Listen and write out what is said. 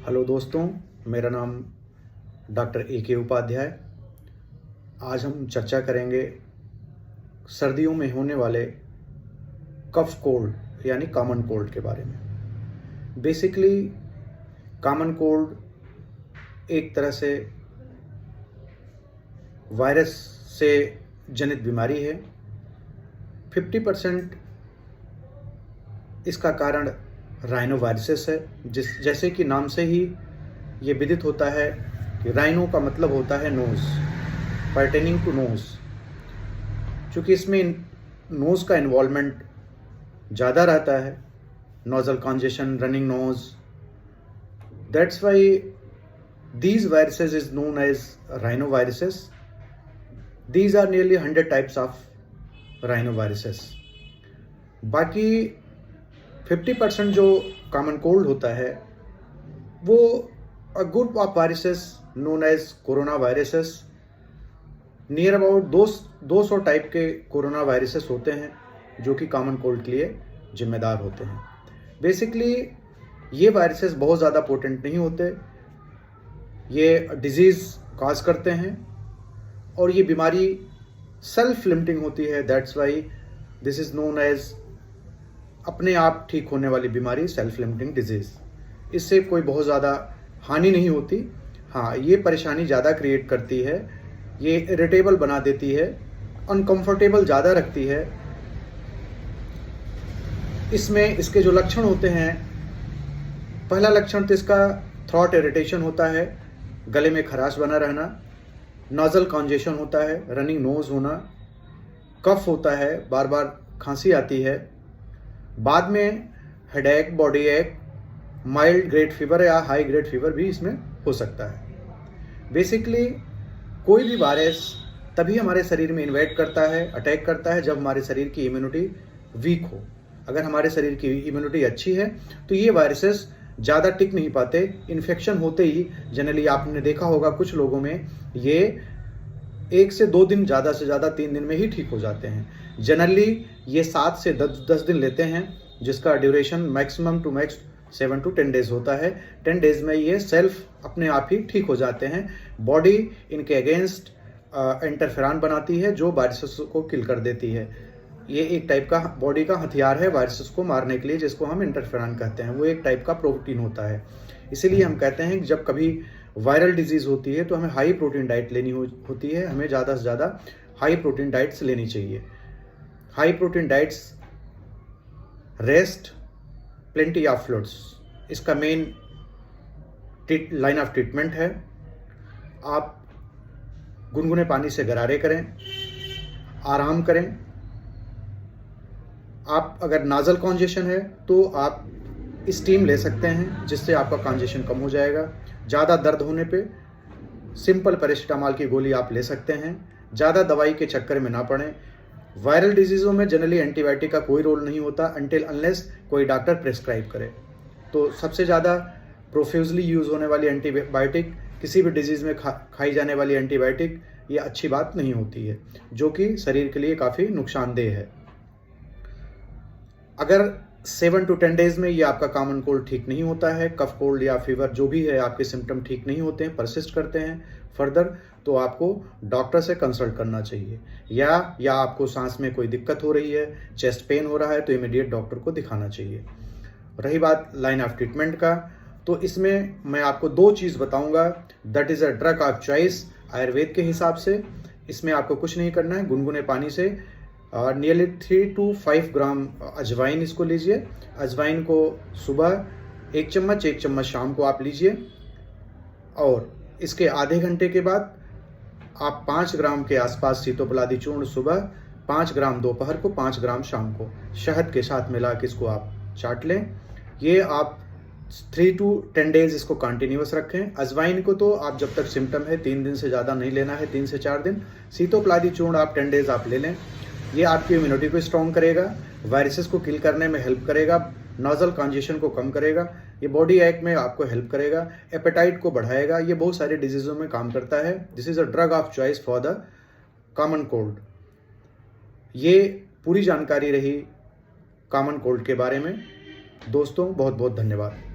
Hello दोस्तों, मेरा नाम डॉक्टर ए उपाध्याय। आज हम चर्चा करेंगे सर्दियों में होने वाले कफ कोल्ड यानी कॉमन कोल्ड के बारे में। बेसिकली कॉमन कोल्ड एक तरह से वायरस से जनित बीमारी है। 50% इसका कारण राइनोवायरसेस है, जैसे कि नाम से ही ये विदित होता है कि राइनो का मतलब होता है नोज़, पर्टेनिंग टू नोज़। चूँकि इसमें नोज़ का इन्वॉल्वमेंट ज़्यादा रहता है, nasal congestion, running nose, that's why these viruses is known as rhinoviruses. These are nearly 100 types of rhinoviruses. बाकी 50% जो कॉमन कोल्ड होता है वो a group of viruses known as corona viruses. Near about 200 type के corona viruses होते हैं जो कि कॉमन कोल्ड के लिए जिम्मेदार होते हैं। बेसिकली ये वायरसेस बहुत ज़्यादा पोटेंट नहीं होते, ये डिजीज़ काज करते हैं और ये बीमारी सेल्फ लिमिटिंग होती है। That's why this is known as अपने आप ठीक होने वाली बीमारी, सेल्फ लिमिटिंग डिजीज़। इससे कोई बहुत ज़्यादा हानि नहीं होती। हाँ, ये परेशानी ज़्यादा क्रिएट करती है, ये इरिटेबल बना देती है, अनकंफर्टेबल ज़्यादा रखती है। इसमें इसके जो लक्षण होते हैं, पहला लक्षण तो इसका थ्रॉट इरिटेशन होता है, गले में खराश बना रहना, नोजल कॉन्जेशन होता है, रनिंग नोज होना, कफ होता है, बार बार खांसी आती है, बाद में हेडेक, बॉडी एक, माइल्ड ग्रेड फीवर या हाई ग्रेड फीवर भी इसमें हो सकता है। बेसिकली कोई भी वायरस तभी हमारे शरीर में इन्वेड करता है, अटैक करता है, जब हमारे शरीर की इम्यूनिटी वीक हो। अगर हमारे शरीर की इम्यूनिटी अच्छी है तो ये वायरसेस ज़्यादा टिक नहीं पाते। इन्फेक्शन होते ही जनरली आपने देखा होगा कुछ लोगों में ये 1 से 2 दिन, ज़्यादा से ज़्यादा 3 दिन में ही ठीक हो जाते हैं। जनरली ये 7 से 10 दिन लेते हैं, जिसका duration maximum two max 7 to 10 days होता है। 10 डेज में ये सेल्फ अपने आप ही ठीक हो जाते हैं। बॉडी इनके अगेंस्ट इंटरफेरॉन बनाती है जो वायरसेस को किल कर देती है। ये एक टाइप का बॉडी का हथियार है वायरसेस को मारने के लिए, जिसको हम इंटरफेरॉन कहते हैं। वो एक टाइप का प्रोटीन होता है। इसीलिए हम कहते हैं कि जब कभी वायरल डिजीज़ होती है तो हमें हाई प्रोटीन डाइट लेनी होती है। हमें ज़्यादा से ज़्यादा हाई प्रोटीन डाइट्स लेनी चाहिए। High protein diets, rest, plenty of fluids, इसका मेन लाइन ऑफ ट्रीटमेंट है। आप गुनगुने पानी से गरारे करें, आराम करें। आप अगर नाजल कॉन्जेशन है तो आप स्टीम ले सकते हैं, जिससे आपका कॉन्जेशन कम हो जाएगा। ज़्यादा दर्द होने पे सिंपल पैरासीटामॉल की गोली आप ले सकते हैं। ज़्यादा दवाई के चक्कर में ना पड़ें। वायरल डिजीज़ों में जनरली एंटीबायोटिक का कोई रोल नहीं होता अनटिल अनलेस कोई डॉक्टर प्रेस्क्राइब करे। तो सबसे ज़्यादा प्रोफ्यूजली यूज़ होने वाली एंटीबायोटिक, किसी भी डिजीज़ में खाई जाने वाली एंटीबायोटिक, ये अच्छी बात नहीं होती है, जो कि शरीर के लिए काफ़ी नुकसानदेह है। अगर 7 to 10 डेज में ये आपका कॉमन कोल्ड ठीक नहीं होता है, कफ कोल्ड या फीवर जो भी है, आपके सिम्टम ठीक नहीं होते हैं, परसिस्ट करते हैं फर्दर, तो आपको डॉक्टर से कंसल्ट करना चाहिए। या आपको सांस में कोई दिक्कत हो रही है, चेस्ट पेन हो रहा है, तो इमीडिएट डॉक्टर को दिखाना चाहिए। रही बात लाइन ऑफ ट्रीटमेंट का, तो इसमें मैं आपको 2 चीज़ बताऊंगा। That is a drug of choice Ayurveda के हिसाब से। इसमें आपको कुछ नहीं करना है, गुनगुने पानी से नियरली 3 to 5 ग्राम अजवाइन इसको लीजिए। अजवाइन को सुबह 1 चम्मच, 1 चम्मच शाम को आप लीजिए, और इसके आधे घंटे के बाद आप 5 ग्राम के आसपास सीतोपलादी चूर्ण सुबह, 5 ग्राम दोपहर को, 5 ग्राम शाम को शहद के साथ मिला के इसको आप चाट लें। ये आप 3 to 10 डेज इसको कंटिन्यूस रखें। अजवाइन को तो आप जब तक सिम्टम है 3 दिन से ज़्यादा नहीं लेना है, 3 से 4 दिन। सीतोपलादी चूर्ण आप 10 डेज आप ले लें। ये आपकी इम्यूनिटी को स्ट्रॉन्ग करेगा, वायरसेस को किल करने में हेल्प करेगा, नोजल कॉन्जेशन को कम करेगा, ये बॉडी एक में आपको हेल्प करेगा, एपेटाइट को बढ़ाएगा। ये बहुत सारे डिजीज़ों में काम करता है। This is a drug of choice for the common cold. ये पूरी जानकारी रही कॉमन कोल्ड के बारे में। दोस्तों, बहुत बहुत धन्यवाद।